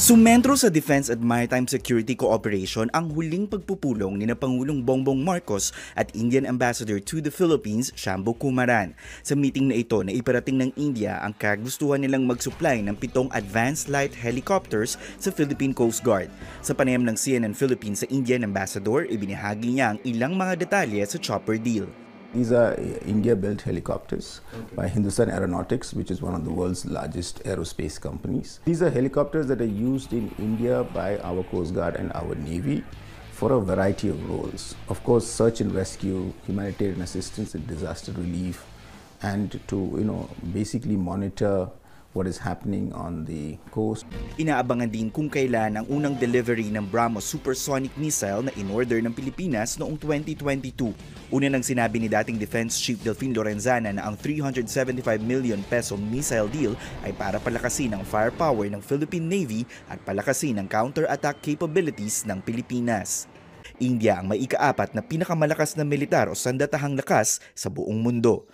Sumentro sa Defense at Maritime Security Cooperation ang huling pagpupulong ni na Pangulong Bongbong Marcos at Indian Ambassador to the Philippines, Shambo Kumaran. Sa meeting na ito na iparating ng India ang kagustuhan nilang mag-supply ng 7 advanced light helicopters sa Philippine Coast Guard. Sa panayam ng CNN Philippines sa Indian Ambassador, ibinahagi niya ang ilang mga detalye sa chopper deal. These are India-built helicopters by Hindustan Aeronautics, which is one of the world's largest aerospace companies. These are helicopters that are used in India by our Coast Guard and our Navy for a variety of roles. Of course, search and rescue, humanitarian assistance and disaster relief, and to basically monitor what is happening on the coast. Inaabangan din kung kailan ang unang delivery ng BrahMos supersonic missile na in-order ng Pilipinas noong 2022. Una nang sinabi ni dating Defense Chief Delfin Lorenzana na ang 375 million peso missile deal ay para palakasin ang firepower ng Philippine Navy at palakasin ang counter-attack capabilities ng Pilipinas. India ang may ika-4 na pinakamalakas na militar o sandatahang lakas sa buong mundo.